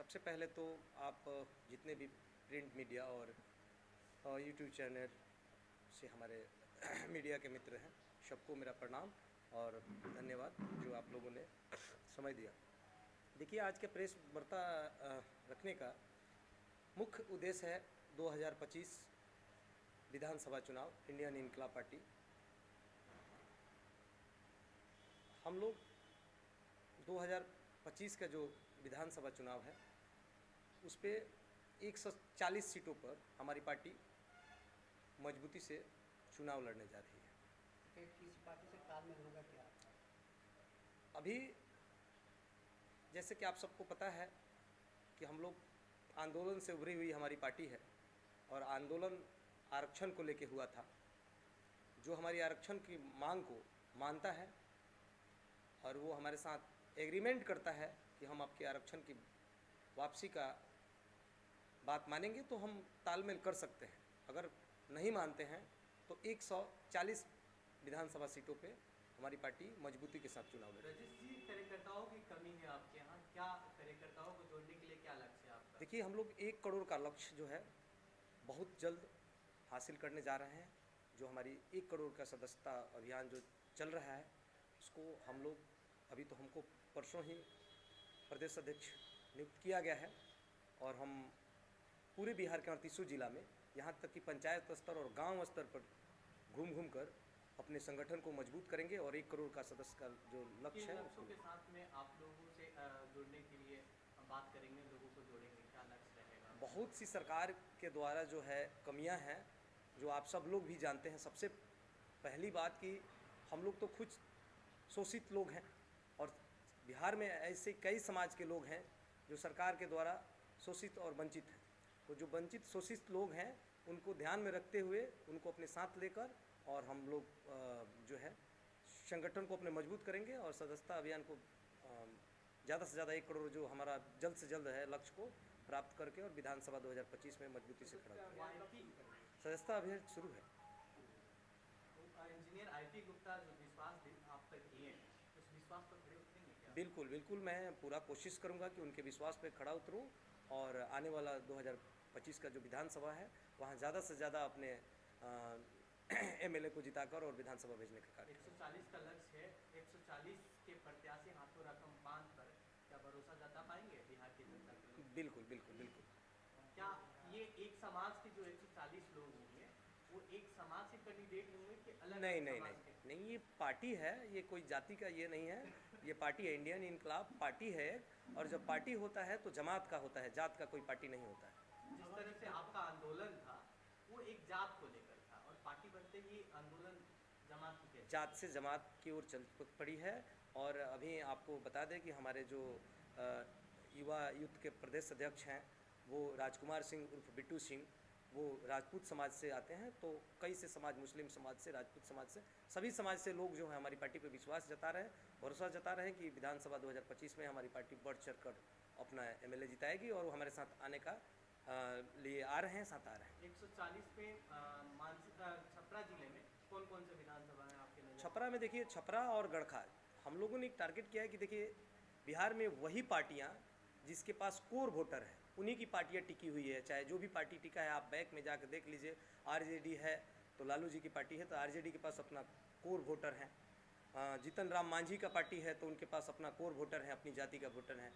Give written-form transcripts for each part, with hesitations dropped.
सबसे पहले तो आप जितने भी प्रिंट मीडिया और यूट्यूब चैनल से हमारे मीडिया के मित्र हैं, सबको मेरा प्रणाम और धन्यवाद जो आप लोगों ने समय दिया। देखिए, आज के प्रेस वार्ता रखने का मुख्य उद्देश्य है 2025 विधानसभा चुनाव, इंडियन इनकलाब पार्टी। हम लोग 2025 का जो विधानसभा चुनाव है उस पर 140 सीटों पर हमारी पार्टी मजबूती से चुनाव लड़ने जा रही है। किस पार्टी से तालमेल होगा क्या? अभी जैसे कि आप सबको पता है कि हम लोग आंदोलन से उभरी हुई हमारी पार्टी है और आंदोलन आरक्षण को लेके हुआ था। जो हमारी आरक्षण की मांग को मानता है और वो हमारे साथ एग्रीमेंट करता है कि हम आपके आरक्षण की वापसी का बात मानेंगे तो हम तालमेल कर सकते हैं। अगर नहीं मानते हैं तो 140 विधानसभा सीटों पे हमारी पार्टी मजबूती के साथ चुनाव लड़ेगी। रजिश जी, कार्यकर्ताओं की कमी है आपके यहाँ, क्या कार्यकर्ताओं को जोड़ने के लिए क्या लक्ष्य है आपका? देखिए, हम लोग 1 करोड़ का लक्ष्य जो है बहुत जल्द हासिल करने जा रहे हैं। जो हमारी 1 करोड़ का सदस्यता अभियान जो चल रहा है उसको हम लोग अभी तो हमको परसों ही प्रदेश अध्यक्ष नियुक्त किया गया है और हम पूरे बिहार के 38 जिला में यहाँ तक कि पंचायत स्तर और गांव स्तर पर घूम कर अपने संगठन को मजबूत करेंगे और 1 करोड़ का सदस्य का जो लक्ष्य है लक्ष्यों के साथ में आप लोगों से जुड़ने के लिए बात करेंगे, लोगों को जोड़ेंगे, क्या लक्ष्य रहेगा? बहुत सी सरकार के द्वारा जो है कमियां हैं जो आप सब लोग भी जानते हैं। सबसे पहली बात कि हम लोग तो खुद शोषित लोग हैं और बिहार में ऐसे कई समाज के लोग हैं जो सरकार के द्वारा शोषित और वंचित हैं। तो जो वंचित शोषित लोग हैं उनको ध्यान में रखते हुए उनको अपने साथ लेकर और हम लोग जो है संगठन को अपने मजबूत करेंगे और सदस्यता अभियान को ज़्यादा से ज़्यादा 1 करोड़ जो हमारा जल्द से जल्द है लक्ष्य को प्राप्त करके और विधानसभा 2025 में मजबूती से खड़ा करेंगे। सदस्यता अभियान शुरू है। इंजीनियर आईपी गुप्ता जो विश्वास आप पर किए, उस विश्वास पर खड़े उतरेंगे क्या? बिल्कुल बिल्कुल, मैं पूरा कोशिश करूंगा कि उनके विश्वास पे खड़ा उतरूं और आने वाला 2025 का जो विधानसभा है वहां ज़्यादा से ज़्यादा अपने एमएलए को जिताकर और विधानसभा भेजने का कार्य। 140 का लक्ष्य है, 140 के प्रत्याशी हाथों रकम बांध कर क्या भरोसा जता पाएंगे बिहार की जनता के? बिल्कुल बिल्कुल बिल्कुल। क्या ये एक समाज के जो 140 लोग होंगे वो एक समाज से कैंडिडेट होंगे कि अलग? नहीं नहीं नहीं नहीं, ये पार्टी है, ये कोई जाति का ये नहीं है। ये पार्टी है, इंडियन इनकलाब पार्टी है और जब पार्टी होता है तो जमात का होता है, जात का कोई पार्टी नहीं होता है। जिस तरह से आपका आंदोलन था वो एक जात को लेकर था और पार्टी बनते ही आंदोलन जमात की जात से जमात की ओर चल पड़ी है। और अभी आपको बता दें कि हमारे जो युवा यूथ के प्रदेश अध्यक्ष हैं वो राजकुमार सिंह उर्फ बिट्टू सिंह, वो राजपूत समाज से आते हैं। तो कई से समाज, मुस्लिम समाज से, राजपूत समाज से, सभी समाज से लोग जो हैं हमारी पार्टी पर विश्वास जता रहे हैं, भरोसा जता रहे हैं कि विधानसभा 2025 में हमारी पार्टी बढ़ चढ़ कर अपना एमएलए जिताएगी और वो हमारे साथ आने का लिए आ रहे हैं, साथ आ रहे हैं। 140 पे छपरा जिले में कौन कौन से विधानसभा है आपके नजर? छपरा में देखिए, छपरा और गड़खा हम लोगों ने एक टारगेट किया है कि देखिए बिहार में वही पार्टियां जिसके पास कोर वोटर है उन्हीं की पार्टियां टिकी हुई है। चाहे जो भी पार्टी टिका है, आप बैक में जाकर देख लीजिए, आरजेडी है तो लालू जी की पार्टी है तो आरजेडी के पास अपना कोर वोटर है। जीतन राम मांझी का पार्टी है तो उनके पास अपना कोर वोटर है, अपनी जाति का वोटर है।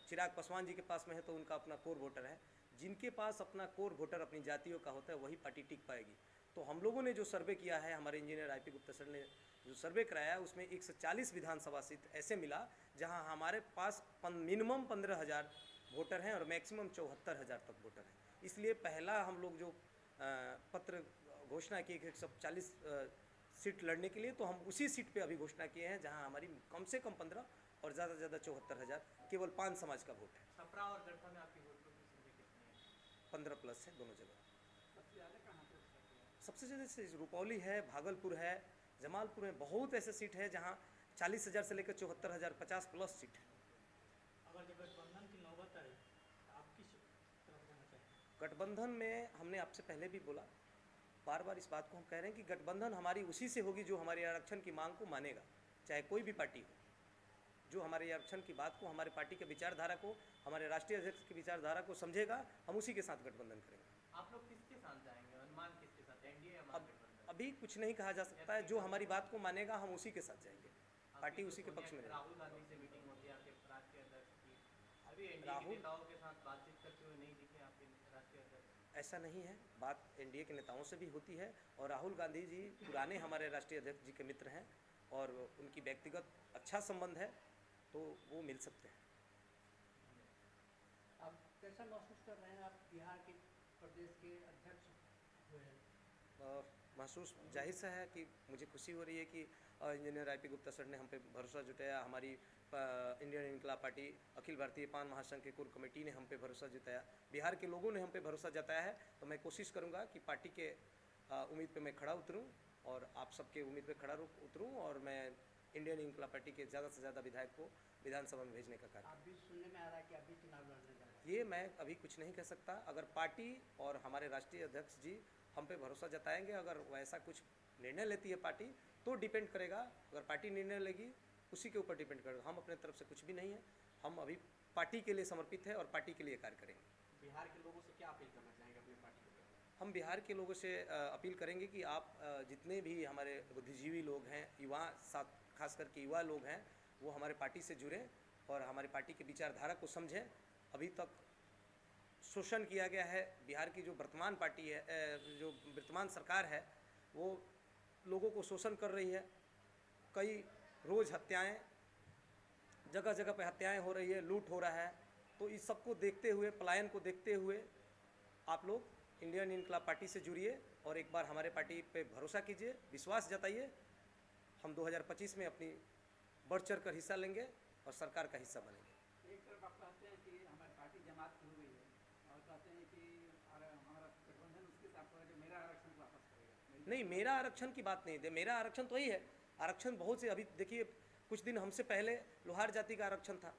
चिराग पासवान जी के पास में है तो उनका अपना कोर वोटर है। जिनके पास अपना कोर वोटर अपनी जातियों का होता है वही पार्टी टिक पाएगी। तो हम लोगों ने जो सर्वे किया है, हमारे इंजीनियर आईपी गुप्ता सर ने जो सर्वे कराया है उसमें 140 विधानसभा सीट ऐसे मिला जहां हमारे पास मिनिमम 15,000 वोटर हैं और मैक्सिमम 74,000 तक वोटर हैं। इसलिए पहला हम लोग जो पत्र घोषणा की 140 सीट लड़ने के लिए, तो हम उसी सीट पे अभी घोषणा किए हैं जहां हमारी कम से कम 15 और ज़्यादा से ज़्यादा 74,000 केवल 5 समाज का वोट है। छपरा और गढ़वा में आपकी वोटरों की संख्या कितनी है? 15+ है दोनों जगह। सबसे ज़्यादा कहाँ पर? सबसे ज़्यादा रुपौली है, भागलपुर है, जमालपुर में बहुत ऐसे सीट है जहां 40,000 से लेकर 74,000, 50+ सीट है। अगर जब गठबंधन की नौबत आई तो आप किस तरफ जाना चाहेंगे? गठबंधन में हमने आपसे पहले भी बोला, बार बार इस बात को हम कह रहे हैं कि गठबंधन हमारी उसी से होगी जो हमारे आरक्षण की मांग को मानेगा, चाहे कोई भी पार्टी हो। जो हमारे ये आरक्षण की बात को, हमारे पार्टी के विचारधारा को, हमारे राष्ट्रीय अध्यक्ष की विचारधारा को समझेगा, हम उसी के साथ गठबंधन करेंगे। आप लोग किसके साथ जाएंगे, अनुमान किसके साथ, एनडीए या अब महागठबंधन? अभी कुछ नहीं कहा जा सकता है, जो हमारी बात को मानेगा हम उसी के साथ जाएंगे, पार्टी आपकी उसी के पक्ष में रहेगी। राहुल गांधी से मीटिंग होती है आपके राष्ट्रीय अध्यक्ष की, अभी एनडीए के राहुल नेताओं के साथ बातचीत करते हुए नहीं दिखे आपके राष्ट्रीय अध्यक्ष? ऐसा नहीं है, बात एनडीए के नेताओं से भी होती है और राहुल गांधी जी पुराने हमारे राष्ट्रीय अध्यक्ष जी के मित्र हैं और उनकी व्यक्तिगत अच्छा संबंध है, तो वो मिल सकते हैं। आप कैसा महसूस कर रहे हैं, आप बिहार के प्रदेश के अध्यक्ष हुए हैं? महसूस जाहिर सा है कि मुझे खुशी हो रही है कि इंजीनियर आईपी गुप्ता सर ने हम पे भरोसा जताया, हमारी इंडियन इनकलाब पार्टी अखिल भारतीय पान महासंघ की कोर कमेटी ने हम पे भरोसा जताया, बिहार के लोगों ने हम पे भरोसा जताया है। तो मैं कोशिश करूंगा कि पार्टी के उम्मीद पे मैं खड़ा उतरूं और आप सबके उम्मीद पे खड़ा उतरूं और मैं इंडियन इनकलाब पार्टी के ज़्यादा से ज़्यादा विधायक को विधानसभा में भेजने का कार्य। आप भी सुनने में आ रहा है कि अभी चुनाव लड़ने जा रहे हैं। ये मैं अभी कुछ नहीं कह सकता, अगर पार्टी और हमारे राष्ट्रीय अध्यक्ष जी हम पे भरोसा जताएंगे, अगर वैसा कुछ निर्णय लेती है पार्टी तो डिपेंड करेगा, अगर पार्टी निर्णय लेगी उसी के ऊपर डिपेंड करेगा। हम अपने तरफ से कुछ भी नहीं है, हम अभी पार्टी के लिए समर्पित है और पार्टी के लिए कार्य करेंगे। बिहार के लोगों से क्या अपील करना चाहेंगे अपनी पार्टी को? हम बिहार के लोगों से अपील करेंगे कि आप जितने भी हमारे बुद्धिजीवी लोग हैं, युवा साथ खास करके युवा लोग हैं, वो हमारे पार्टी से जुड़ें और हमारी पार्टी की विचारधारा को समझें। अभी तक शोषण किया गया है, बिहार की जो वर्तमान पार्टी है, जो वर्तमान सरकार है, वो लोगों को शोषण कर रही है। कई रोज़ हत्याएं, जगह जगह पे हत्याएं हो रही है, लूट हो रहा है। तो इस सब को देखते हुए, पलायन को देखते हुए आप लोग इंडियन इनकलाब पार्टी से जुड़िए और एक बार हमारे पार्टी पे भरोसा कीजिए, विश्वास जताइए। हम 2025 में अपनी बढ़ चढ़ कर हिस्सा लेंगे और सरकार का हिस्सा बनेंगे। एक तरफ आप कहते हैं कि हमारी पार्टी जमात हो गई है और कहते हैं कि हमारा गठबंधन उसके साथ होगा जो मेरा आरक्षण को वापस करेगा। नहीं, मेरा आरक्षण की बात नहीं है, मेरा आरक्षण तो वही है। आरक्षण बहुत से, अभी देखिए कुछ दिन हमसे पहले लोहार जाति का आरक्षण था,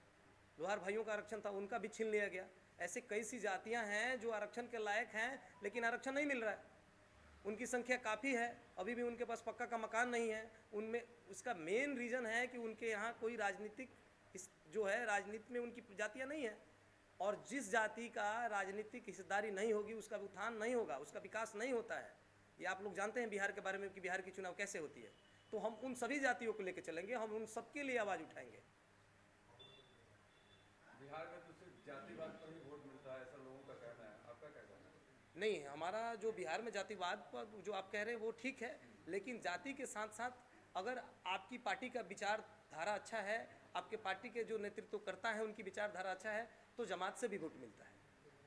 लोहार भाइयों का आरक्षण था, उनका भी छीन लिया गया। ऐसे कई सी जातियां हैं जो आरक्षण के लायक हैं लेकिन आरक्षण नहीं मिल रहा है। उनकी संख्या काफ़ी है, अभी भी उनके पास पक्का का मकान नहीं है। उनमें उसका मेन रीज़न है कि उनके यहाँ कोई राजनीतिक जो है, राजनीति में उनकी जातियाँ नहीं है और जिस जाति का राजनीतिक हिस्सेदारी नहीं होगी उसका उत्थान नहीं होगा, उसका विकास नहीं होता है। ये आप लोग जानते हैं बिहार के बारे में कि बिहार की चुनाव कैसे होती है। तो हम उन सभी जातियों को लेकर चलेंगे, हम उन सबके लिए आवाज़ उठाएंगे। बिहार में तो सिर्फ जातिवाद पर ही वोट मिलता है, ऐसा लोगों का कहना है, आपका क्या कहना है? नहीं, हमारा जो बिहार में जातिवाद पर जो आप कह रहे हैं वो ठीक है, लेकिन जाति के साथ साथ अगर आपकी पार्टी का विचारधारा अच्छा है, आपके पार्टी के जो नेतृत्व करता है उनकी विचारधारा अच्छा है, तो जमात से भी वोट मिलता है।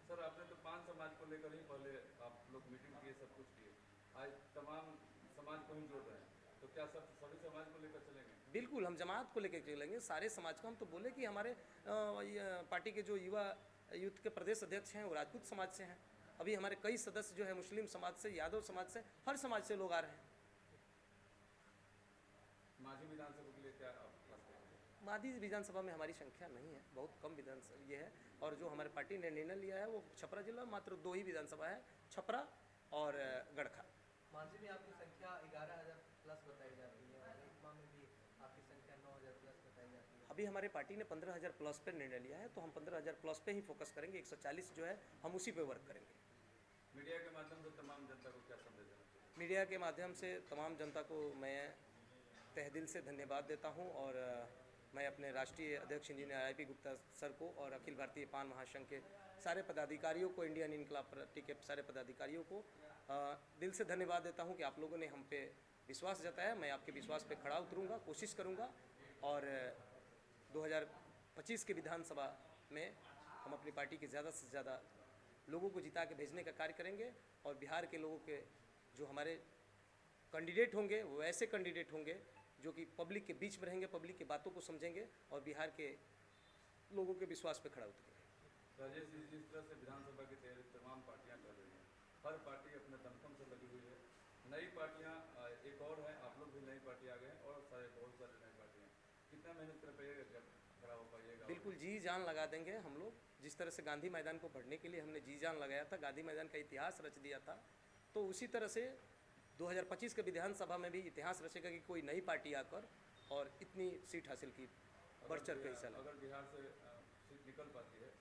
सर, आपने तो 5 समाज को लेकर ही पहले आप लोग मीटिंग किए, सब कुछ किए, आज तमाम समाज को ही जोड़ रहे हैं, तो क्या सब सभी समाज को लेकर चलेंगे? बिल्कुल, हम जमात को लेकर चलेंगे, सारे समाज को। हम तो बोले कि हमारे पार्टी के जो यूथ के प्रदेश अध्यक्ष हैं वो राजपूत समाज से हैं। अभी हमारे कई सदस्य जो है मुस्लिम समाज से, यादव समाज से, हर समाज से लोग आ रहे हैं। माझी विधानसभा के लिए क्या आप खास करेंगे? माधी विधानसभा में हमारी संख्या नहीं है, बहुत कम विधानसभा ये है, और जो हमारे पार्टी ने निर्णय लिया है वो छपरा जिला मात्र 2 ही विधानसभा है, छपरा और गड़खा। मांझी में आपकी संख्या 11,000 प्लस बताई जाती है और एकमा में भी आपकी संख्या 9,000 प्लस बताई जाती है। अभी हमारे पार्टी ने 15,000 प्लस पे निर्णय लिया है, तो हम 15,000 प्लस पे ही फोकस करेंगे। 140 जो है हम उसी पे वर्क करेंगे। मीडिया के माध्यम से तमाम जनता को क्या संदेश देना चाहिए? मीडिया के माध्यम से तमाम जनता को मैं तहे दिल से धन्यवाद देता हूं और मैं अपने राष्ट्रीय अध्यक्ष इंजीनियर आईपी गुप्ता सर को और अखिल भारतीय पान महासंघ के सारे पदाधिकारियों को, इंडियन इनकलाब पार्टी के सारे पदाधिकारियों को दिल से धन्यवाद देता हूं कि आप लोगों ने हम पे विश्वास जताया। मैं आपके विश्वास पे खड़ा उतरूँगा, कोशिश करूँगा और 2025 के विधानसभा में हम अपनी पार्टी के ज़्यादा से ज़्यादा लोगों को जिता के भेजने का कार्य करेंगे और बिहार के लोगों के जो हमारे कैंडिडेट होंगे वो ऐसे कैंडिडेट होंगे जो कि पब्लिक के बीच में रहेंगे, पब्लिक की बातों को समझेंगे और बिहार के लोगों के विश्वास पे खड़ा उतरेंगे। राजेश जी, जिस तरह से विधानसभा की तैयारी तमाम पार्टियां कर रही हैं, हर पार्टी अपने दमखम से लगी हुई है, नई पार्टियां एक और हैं, आप लोग भी नई पार्टी आ गए हैं और बहुत सारी नई पार्टियां, कितना मेहनत कर पाइएगा, जब खड़ा हो पाइएगा? बिल्कुल जी जान लगा देंगे हम लोग। जिस तरह से गांधी मैदान को भरने के लिए हमने जी जान लगाया था, गांधी मैदान का इतिहास रच दिया था, तो उसी तरह से 2025 के विधानसभा में भी इतिहास रचेगा कि कोई नई पार्टी आकर और इतनी सीट हासिल की बढ़ चढ़ के हिस्सा लें। अगर बिहार से सीट निकल पाती है